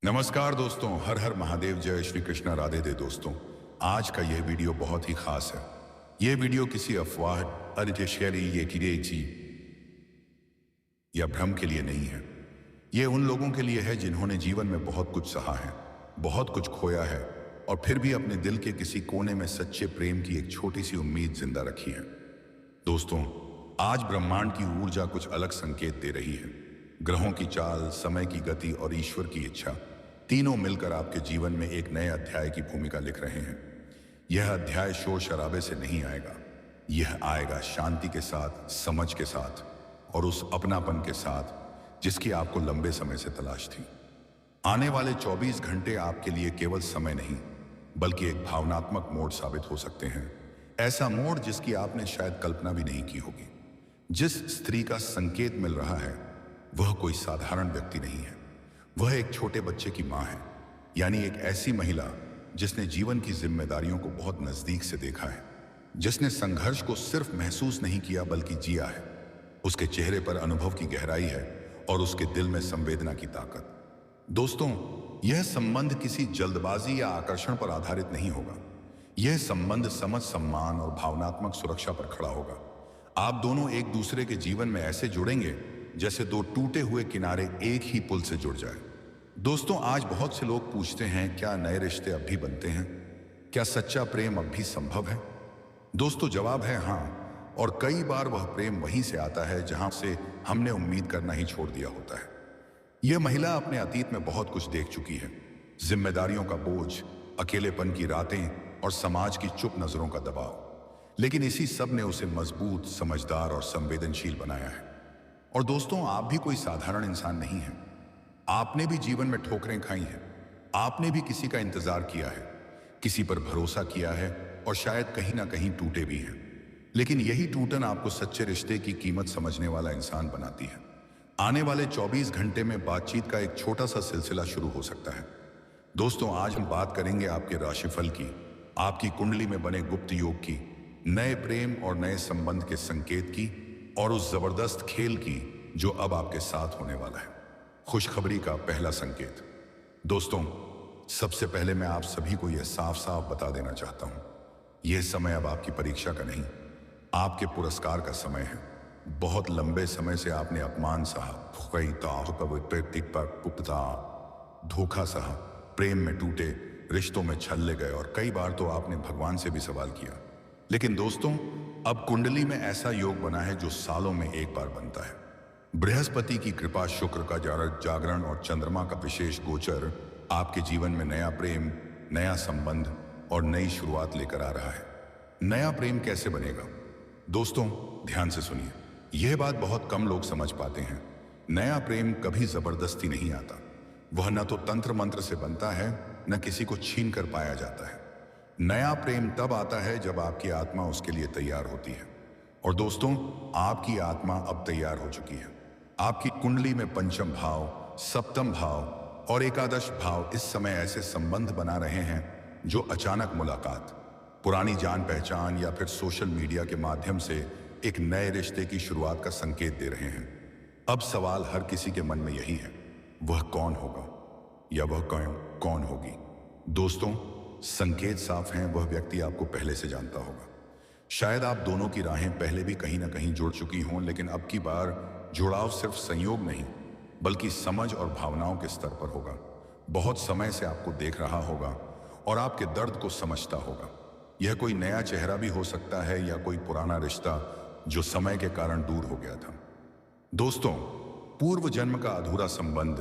नमस्कार दोस्तों, हर हर महादेव, जय श्री कृष्णा, राधे दे दोस्तों। आज का यह वीडियो बहुत ही खास है। यह वीडियो किसी अफवाह, अरिटेशरी ये किरेची या भ्रम के लिए नहीं है। यह उन लोगों के लिए है जिन्होंने जीवन में बहुत कुछ सहा है, बहुत कुछ खोया है और फिर भी अपने दिल के किसी कोने में सच्चे प्रेम की एक छोटी सी उम्मीद जिंदा रखी है। दोस्तों, आज ब्रह्मांड की ऊर्जा कुछ अलग संकेत दे रही है। ग्रहों की चाल, समय की गति और ईश्वर की इच्छा तीनों मिलकर आपके जीवन में एक नए अध्याय की भूमिका लिख रहे हैं। यह अध्याय शोर शराबे से नहीं आएगा, यह आएगा शांति के साथ, समझ के साथ और उस अपनापन के साथ जिसकी आपको लंबे समय से तलाश थी। आने वाले 24 घंटे आपके लिए केवल समय नहीं बल्कि एक भावनात्मक मोड़ साबित हो सकते हैं। ऐसा मोड़ जिसकी आपने शायद कल्पना भी नहीं की होगी। जिस स्त्री का संकेत मिल रहा है वह कोई साधारण व्यक्ति नहीं है, वह एक छोटे बच्चे की मां है, यानी एक ऐसी महिला जिसने जीवन की जिम्मेदारियों को बहुत नजदीक से देखा है, जिसने संघर्ष को सिर्फ महसूस नहीं किया बल्कि जिया है। उसके चेहरे पर अनुभव की गहराई है और उसके दिल में संवेदना की ताकत। दोस्तों, यह संबंध किसी जल्दबाजी या आकर्षण पर आधारित नहीं होगा। यह संबंध समझ, सम्मान और भावनात्मक सुरक्षा पर खड़ा होगा। आप दोनों एक दूसरे के जीवन में ऐसे जुड़ेंगे जैसे दो टूटे हुए किनारे एक ही पुल से जुड़ जाए। दोस्तों, आज बहुत से लोग पूछते हैं, क्या नए रिश्ते अब भी बनते हैं? क्या सच्चा प्रेम अब भी संभव है? दोस्तों, जवाब है हाँ, और कई बार वह प्रेम वहीं से आता है जहां से हमने उम्मीद करना ही छोड़ दिया होता है। यह महिला अपने अतीत में बहुत कुछ देख चुकी है, जिम्मेदारियों का बोझ, अकेलेपन की रातें और समाज की चुप नजरों का दबाव, लेकिन इसी सब ने उसे मजबूत, समझदार और संवेदनशील बनाया है। और दोस्तों, आप भी कोई साधारण इंसान नहीं हैं। आपने भी जीवन में ठोकरें खाई हैं, आपने भी किसी का इंतजार किया है, किसी पर भरोसा किया है और शायद कहीं ना कहीं टूटे भी हैं। लेकिन यही टूटन आपको सच्चे रिश्ते की कीमत समझने वाला इंसान बनाती है। आने वाले 24 घंटे में बातचीत का एक छोटा सा सिलसिला शुरू हो सकता है। दोस्तों, आज हम बात करेंगे आपके राशिफल की, आपकी कुंडली में बने गुप्त योग की, नए प्रेम और नए संबंध के संकेत की और उस जबरदस्त खेल की जो अब आपके साथ होने वाला है। खुशखबरी का पहला संकेत। दोस्तों, सबसे पहले मैं आप सभी को यह साफ साफ बता देना चाहता हूं, यह समय अब आपकी परीक्षा का नहीं, आपके पुरस्कार का समय है। बहुत लंबे समय से आपने अपमान सहा, धोखा सहा, प्रेम में टूटे, रिश्तों में छल्ले गए और कई बार तो आपने भगवान से भी सवाल किया। लेकिन दोस्तों, अब कुंडली में ऐसा योग बना है जो सालों में एक बार बनता है। बृहस्पति की कृपा, शुक्र का जागरण और चंद्रमा का विशेष गोचर आपके जीवन में नया प्रेम, नया संबंध और नई शुरुआत लेकर आ रहा है। नया प्रेम कैसे बनेगा? दोस्तों, ध्यान से सुनिए, यह बात बहुत कम लोग समझ पाते हैं। नया प्रेम कभी जबरदस्ती नहीं आता। वह न तो तंत्र मंत्र से बनता है, न किसी को छीन कर पाया जाता है। नया प्रेम तब आता है जब आपकी आत्मा उसके लिए तैयार होती है। और दोस्तों, आपकी आत्मा अब तैयार हो चुकी है। आपकी कुंडली में पंचम भाव, सप्तम भाव और एकादश भाव इस समय ऐसे संबंध बना रहे हैं जो अचानक मुलाकात, पुरानी जान पहचान या फिर सोशल मीडिया के माध्यम से एक नए रिश्ते की शुरुआत का संकेत दे रहे हैं। अब सवाल हर किसी के मन में यही है, वह कौन होगा या वह कौन होगी? दोस्तों, संकेत साफ हैं, वह व्यक्ति आपको पहले से जानता होगा। शायद आप दोनों की राहें पहले भी कहीं ना कहीं जुड़ चुकी हों, लेकिन अब की बार जुड़ाव सिर्फ संयोग नहीं बल्कि समझ और भावनाओं के स्तर पर होगा। बहुत समय से आपको देख रहा होगा और आपके दर्द को समझता होगा। यह कोई नया चेहरा भी हो सकता है या कोई पुराना रिश्ता जो समय के कारण दूर हो गया था। दोस्तों, पूर्व जन्म का अधूरा संबंध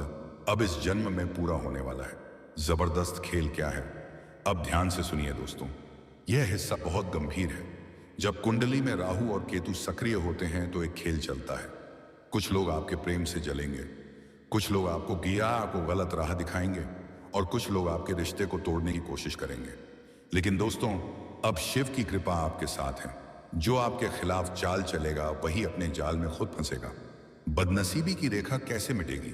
अब इस जन्म में पूरा होने वाला है। जबरदस्त खेल क्या है? अब ध्यान से सुनिए दोस्तों, यह हिस्सा बहुत गंभीर है। जब कुंडली में राहु और केतु सक्रिय होते हैं तो एक खेल चलता है। कुछ लोग आपके प्रेम से जलेंगे, कुछ लोग आपको गलत राह दिखाएंगे और कुछ लोग आपके रिश्ते को तोड़ने की कोशिश करेंगे। लेकिन दोस्तों, अब शिव की कृपा आपके साथ है। जो आपके खिलाफ चाल चलेगा वही अपने जाल में खुद फंसेगा। बदनसीबी की रेखा कैसे मिटेगी?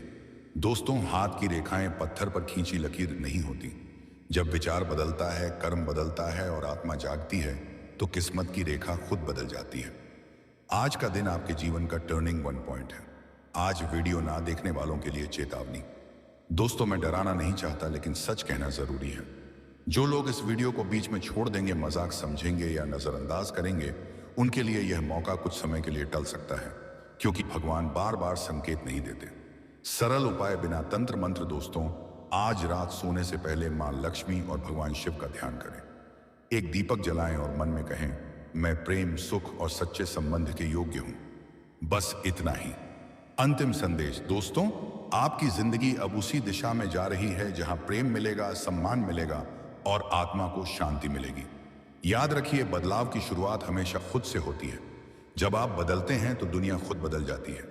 दोस्तों, हाथ की रेखाएं पत्थर पर खींची लकीर नहीं होती। जब विचार बदलता है, कर्म बदलता है और आत्मा जागती है तो किस्मत की रेखा खुद बदल जाती है। आज का दिन आपके जीवन का टर्निंग वन पॉइंट है। आज वीडियो ना देखने वालों के लिए चेतावनी, दोस्तों, मैं डराना नहीं चाहता, लेकिन सच कहना जरूरी है। जो लोग इस वीडियो को बीच में छोड़ देंगे, मजाक समझेंगे या नजरअंदाज करेंगे, उनके लिए यह मौका कुछ समय के लिए टल सकता है, क्योंकि भगवान बार बार संकेत नहीं देते। सरल उपाय बिना तंत्र मंत्र। दोस्तों, आज रात सोने से पहले मां लक्ष्मी और भगवान शिव का ध्यान करें। एक दीपक जलाएं और मन में कहें, मैं प्रेम, सुख और सच्चे संबंध के योग्य हूं। बस इतना ही। अंतिम संदेश। दोस्तों, आपकी जिंदगी अब उसी दिशा में जा रही है जहां प्रेम मिलेगा, सम्मान मिलेगा और आत्मा को शांति मिलेगी। याद रखिए, बदलाव की शुरुआत हमेशा खुद से होती है। जब आप बदलते हैं तो दुनिया खुद बदल जाती है।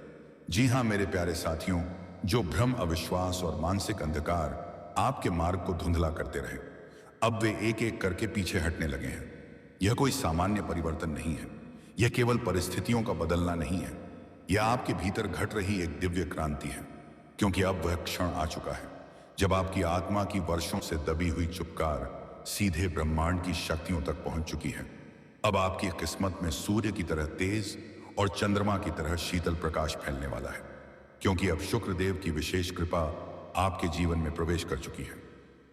जी हां मेरे प्यारे साथियों, जो भ्रम, अविश्वास और मानसिक अंधकार आपके मार्ग को धुंधला करते रहे, अब वे एक एक करके पीछे हटने लगे हैं। यह कोई सामान्य परिवर्तन नहीं है। यह केवल परिस्थितियों का बदलना नहीं है। यह आपके भीतर घट रही एक दिव्य क्रांति है, क्योंकि अब वह क्षण आ चुका है जब आपकी आत्मा की वर्षों से दबी हुई चुपकार सीधे ब्रह्मांड की शक्तियों तक पहुंच चुकी है। अब आपकी किस्मत में सूर्य की तरह तेज और चंद्रमा की तरह शीतल प्रकाश फैलने वाला है, क्योंकि अब शुक्र देव की विशेष कृपा आपके जीवन में प्रवेश कर चुकी है।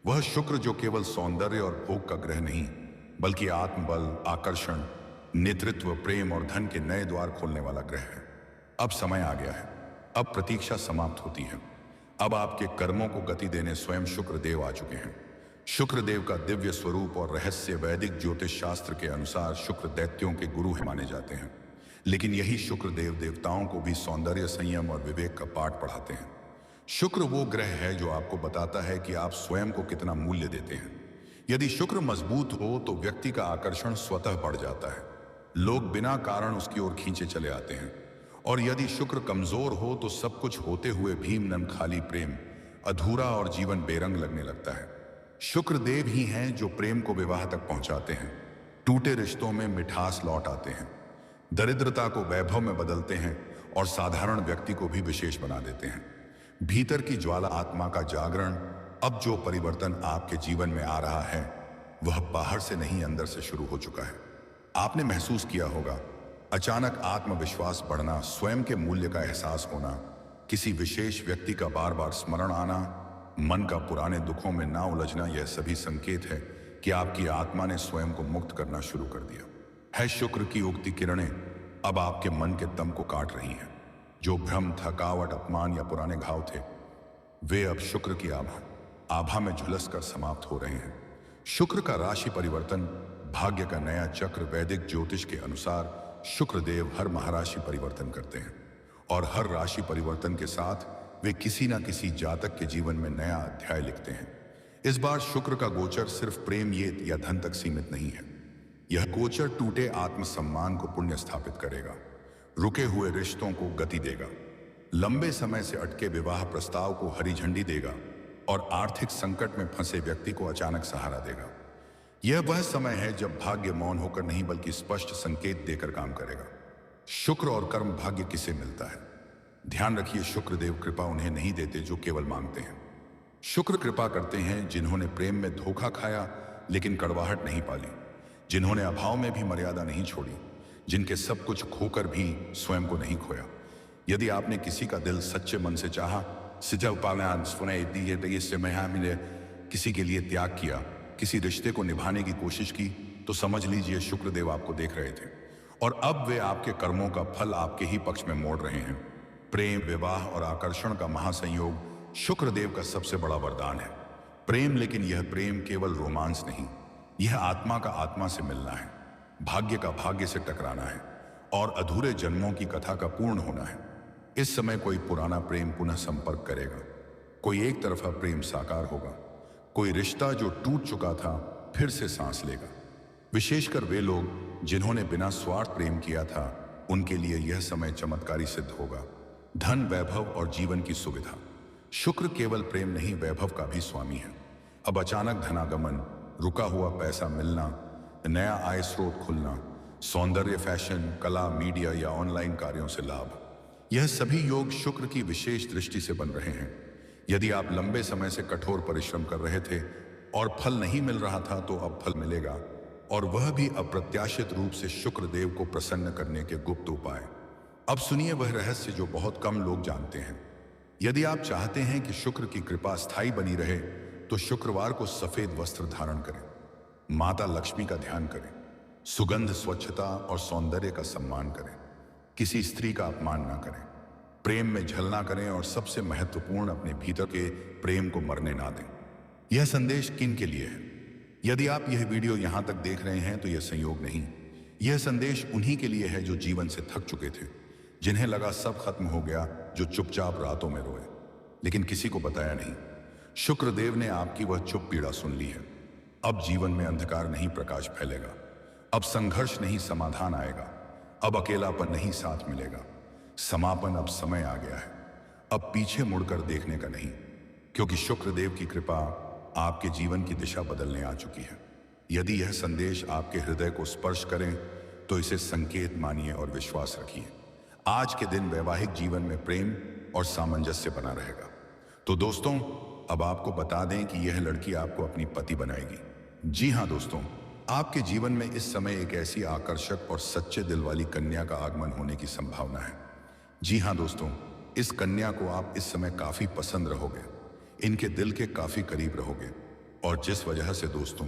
वह शुक्र जो केवल सौंदर्य और भोग का ग्रह नहीं, बल्कि आत्मबल, आकर्षण, नेतृत्व, प्रेम और धन के नए द्वार खोलने वाला ग्रह है। अब समय आ गया है। अब प्रतीक्षा समाप्त होती है। अब आपके कर्मों को गति देने स्वयं शुक्र देव आ चुके हैं। शुक्र देव का दिव्य स्वरूप और रहस्य वैदिक ज्योतिष शास्त्र के अनुसार शुक्र दैत्यों के गुरु माने जाते हैं, लेकिन यही शुक्र देव देवताओं को भी सौंदर्य, संयम और विवेक का पाठ पढ़ाते हैं। शुक्र वो ग्रह है जो आपको बताता है कि आप स्वयं को कितना मूल्य देते हैं। यदि शुक्र मजबूत हो तो व्यक्ति का आकर्षण स्वतः बढ़ जाता है। लोग बिना कारण उसकी ओर खींचे चले आते हैं। और यदि शुक्र कमजोर हो तो सब कुछ होते हुए भी मन खाली, प्रेम अधूरा और जीवन बेरंग लगने लगता है। शुक्र देव ही हैं जो प्रेम को विवाह तक पहुंचाते हैं, टूटे रिश्तों में मिठास लौट आते हैं, दरिद्रता को वैभव में बदलते हैं और साधारण व्यक्ति को भी विशेष बना देते हैं। भीतर की ज्वाला, आत्मा का जागरण। अब जो परिवर्तन आपके जीवन में आ रहा है वह बाहर से नहीं, अंदर से शुरू हो चुका है। आपने महसूस किया होगा, अचानक आत्मविश्वास बढ़ना, स्वयं के मूल्य का एहसास होना, किसी विशेष व्यक्ति का बार बार स्मरण आना, मन का पुराने दुखों में ना उलझना। यह सभी संकेत है कि आपकी आत्मा ने स्वयं को मुक्त करना शुरू कर दिया है। शुक्र की उगती किरणें अब आपके मन के तम को काट रही हैं। जो भ्रम, थकावट, अपमान या पुराने घाव थे, वे अब शुक्र की आभा में झुलस कर समाप्त हो रहे हैं। शुक्र का राशि परिवर्तन, भाग्य का नया चक्र। वैदिक ज्योतिष के अनुसार शुक्र देव हर महाराशि परिवर्तन करते हैं, और हर राशि परिवर्तन के साथ वे किसी न किसी जातक के जीवन में नया अध्याय लिखते हैं। इस बार शुक्र का गोचर सिर्फ प्रेम या धन तक सीमित नहीं है। यह गोचर टूटे आत्मसम्मान को पुण्य स्थापित करेगा, रुके हुए रिश्तों को गति देगा, लंबे समय से अटके विवाह प्रस्ताव को हरी झंडी देगा और आर्थिक संकट में फंसे व्यक्ति को अचानक सहारा देगा। यह वह समय है जब भाग्य मौन होकर नहीं, बल्कि स्पष्ट संकेत देकर काम करेगा। शुक्र और कर्म भाग्य किसे मिलता है? ध्यान रखिए, शुक्र देव कृपा उन्हें नहीं देते जो केवल मांगते हैं। शुक्र कृपा करते हैं जिन्होंने प्रेम में धोखा खाया लेकिन कड़वाहट नहीं पाली, जिन्होंने अभाव में भी मर्यादा नहीं छोड़ी, जिनके सब कुछ खोकर भी स्वयं को नहीं खोया। यदि आपने किसी का दिल सच्चे मन से चाहा, किसी के लिए त्याग किया, किसी रिश्ते को निभाने की कोशिश की, तो समझ लीजिए शुक्रदेव आपको देख रहे थे, और अब वे आपके कर्मों का फल आपके ही पक्ष में मोड़ रहे हैं। प्रेम, विवाह और आकर्षण का महासंयोग शुक्रदेव का सबसे बड़ा वरदान है। प्रेम, लेकिन यह प्रेम केवल रोमांस नहीं, यह आत्मा का आत्मा से मिलना है, भाग्य का भाग्य से टकराना है और अधूरे जन्मों की कथा का पूर्ण होना है। इस समय कोई पुराना प्रेम पुनः संपर्क करेगा, कोई एक तरफा प्रेम साकार होगा, कोई रिश्ता जो टूट चुका था फिर से सांस लेगा। विशेषकर वे लोग जिन्होंने बिना स्वार्थ प्रेम किया था, उनके लिए यह समय चमत्कारी सिद्ध होगा। धन, वैभव और जीवन की सुविधा। शुक्र केवल प्रेम नहीं, वैभव का भी स्वामी है। अब अचानक धनागमन, रुका हुआ पैसा मिलना, नया आय स्रोत खुलना, सौंदर्य, फैशन, कला, मीडिया या ऑनलाइन कार्यों से लाभ, यह सभी योग शुक्र की विशेष दृष्टि से बन रहे हैं। यदि आप लंबे समय से कठोर परिश्रम कर रहे थे और फल नहीं मिल रहा था, तो अब फल मिलेगा, और वह भी अप्रत्याशित रूप से। शुक्र देव को प्रसन्न करने के गुप्त उपाय। अब सुनिए वह रहस्य जो बहुत कम लोग जानते हैं। यदि आप चाहते हैं कि शुक्र की कृपा स्थायी बनी रहे तो शुक्रवार को सफेद वस्त्र धारण करें, माता लक्ष्मी का ध्यान करें, सुगंध, स्वच्छता और सौंदर्य का सम्मान करें, किसी स्त्री का अपमान ना करें, प्रेम में छल ना करें और सबसे महत्वपूर्ण, अपने भीतर के प्रेम को मरने ना दें। यह संदेश किन के लिए है? यदि आप यह वीडियो यहां तक देख रहे हैं तो यह संयोग नहीं, यह संदेश उन्हीं के लिए है जो जीवन से थक चुके थे, जिन्हें लगा सब खत्म हो गया, जो चुपचाप रातों में रोए लेकिन किसी को बताया नहीं। शुक्रदेव ने आपकी वह चुप पीड़ा सुन ली है। अब जीवन में अंधकार नहीं, प्रकाश फैलेगा। अब संघर्ष नहीं, समाधान आएगा। अब अकेलापन नहीं, साथ मिलेगा। समापन, अब समय आ गया है। अब पीछे मुड़कर देखने का नहीं, क्योंकि शुक्रदेव की कृपा आपके जीवन की दिशा बदलने आ चुकी है। यदि यह संदेश आपके हृदय को स्पर्श करें तो इसे संकेत मानिए और विश्वास रखिए। आज के दिन वैवाहिक जीवन में प्रेम और सामंजस्य बना रहेगा। तो दोस्तों, अब आपको बता दें कि यह लड़की आपको अपनी पति बनाएगी। जी हाँ दोस्तों, आपके जीवन में इस समय एक ऐसी आकर्षक और सच्चे दिल वाली कन्या का आगमन होने की संभावना है। जी हाँ दोस्तों, इस कन्या को आप इस समय काफी पसंद रहोगे, इनके दिल के काफी करीब रहोगे, और जिस वजह से दोस्तों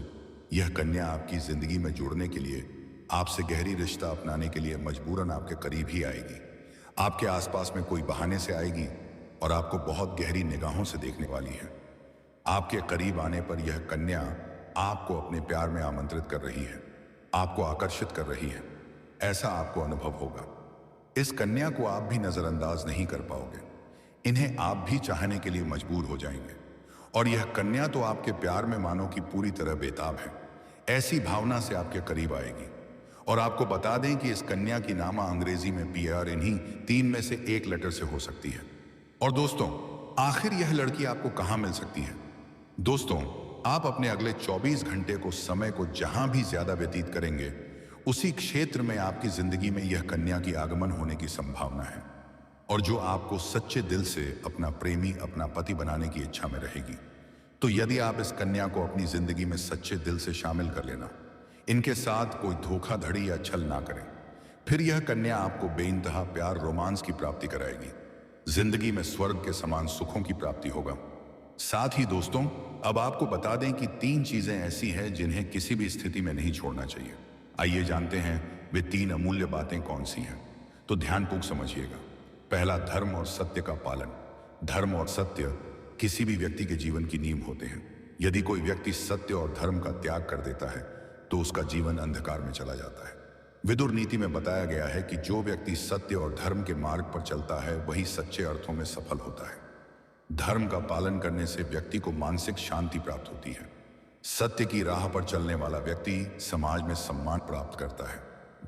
यह कन्या आपकी जिंदगी में जुड़ने के लिए, आपसे गहरी रिश्ता अपनाने के लिए मजबूरन आपके करीब ही आएगी। आपके आसपास में कोई बहाने से आएगी और आपको बहुत गहरी निगाहों से देखने वाली है। आपके करीब आने पर यह कन्या आपको अपने प्यार में आमंत्रित कर रही है, आपको आकर्षित कर रही है, ऐसा आपको अनुभव होगा। इस कन्या को आप भी नजरअंदाज नहीं कर पाओगे, इन्हें आप भी चाहने के लिए मजबूर हो जाएंगे। और यह कन्या तो आपके प्यार में मानो कि पूरी तरह बेताब है, ऐसी भावना से आपके करीब आएगी। और आपको बता दें कि इस कन्या की नामा अंग्रेजी में PR इन्हीं 3 में से एक लेटर से हो सकती है। और दोस्तों, आखिर यह लड़की आपको कहां मिल सकती है? दोस्तों, आप अपने अगले 24 घंटे को, समय को जहां भी ज्यादा व्यतीत करेंगे, उसी क्षेत्र में आपकी जिंदगी में यह कन्या की आगमन होने की संभावना है, और जो आपको सच्चे दिल से अपना प्रेमी, अपना पति बनाने की इच्छा में रहेगी। तो यदि आप इस कन्या को अपनी जिंदगी में सच्चे दिल से शामिल कर लेना, इनके साथ कोई धोखाधड़ी या छल ना करें, फिर यह कन्या आपको बेइंतहा प्यार, रोमांस की प्राप्ति कराएगी। जिंदगी में स्वर्ग के समान सुखों की प्राप्ति होगा। साथ ही दोस्तों, अब आपको बता दें कि 3 चीजें ऐसी हैं जिन्हें किसी भी स्थिति में नहीं छोड़ना चाहिए। आइए जानते हैं वे 3 अमूल्य बातें कौन सी हैं। तो ध्यानपूर्वक समझिएगा। पहला, धर्म और सत्य का पालन। धर्म और सत्य किसी भी व्यक्ति के जीवन की नींव होते हैं। यदि कोई व्यक्ति सत्य और धर्म का त्याग कर देता है तो उसका जीवन अंधकार में चला जाता है। विदुर नीति में बताया गया है कि जो व्यक्ति सत्य और धर्म के मार्ग पर चलता है वही सच्चे अर्थों में सफल होता है। धर्म का पालन करने से व्यक्ति को मानसिक शांति प्राप्त होती है। सत्य की राह पर चलने वाला व्यक्ति समाज में सम्मान प्राप्त करता है।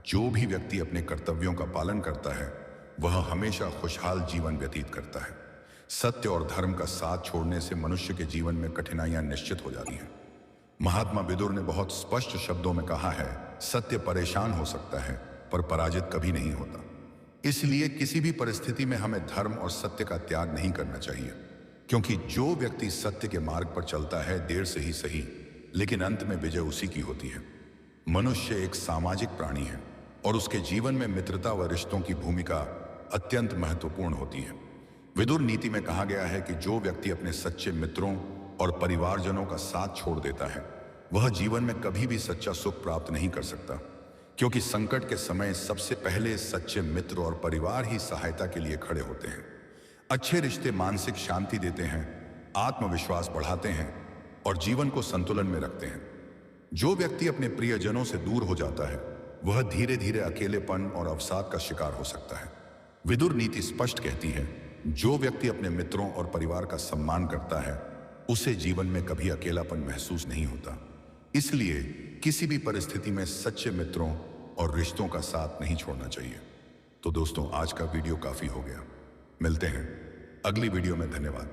जो भी व्यक्ति अपने कर्तव्यों का पालन करता है वह हमेशा खुशहाल जीवन व्यतीत करता है। सत्य और धर्म का साथ छोड़ने से मनुष्य के जीवन में कठिनाइयां निश्चित हो जाती हैं। महात्मा विदुर ने बहुत स्पष्ट शब्दों में कहा है, सत्य परेशान हो सकता है पर पराजित कभी नहीं होता। इसलिए किसी भी परिस्थिति में हमें धर्म और सत्य का त्याग नहीं करना चाहिए, क्योंकि जो व्यक्ति सत्य के मार्ग पर चलता है देर से ही सही, लेकिन अंत में विजय उसी की होती है। मनुष्य एक सामाजिक प्राणी है और उसके जीवन में मित्रता व रिश्तों की भूमिका अत्यंत महत्वपूर्ण होती है। विदुर नीति में कहा गया है कि जो व्यक्ति अपने सच्चे मित्रों और परिवारजनों का साथ छोड़ देता है वह जीवन में कभी भी सच्चा सुख प्राप्त नहीं कर सकता, क्योंकि संकट के समय सबसे पहले सच्चे मित्र और परिवार ही सहायता के लिए खड़े होते हैं। अच्छे रिश्ते मानसिक शांति देते हैं, आत्मविश्वास बढ़ाते हैं और जीवन को संतुलन में रखते हैं। जो व्यक्ति अपने प्रियजनों से दूर हो जाता है वह धीरे धीरे अकेलेपन और अवसाद का शिकार हो सकता है। विदुर नीति स्पष्ट कहती है, जो व्यक्ति अपने मित्रों और परिवार का सम्मान करता है उसे जीवन में कभी अकेलापन महसूस नहीं होता। इसलिए किसी भी परिस्थिति में सच्चे मित्रों और रिश्तों का साथ नहीं छोड़ना चाहिए। तो दोस्तों, आज का वीडियो काफी हो गया। मिलते हैं अगली वीडियो में। धन्यवाद।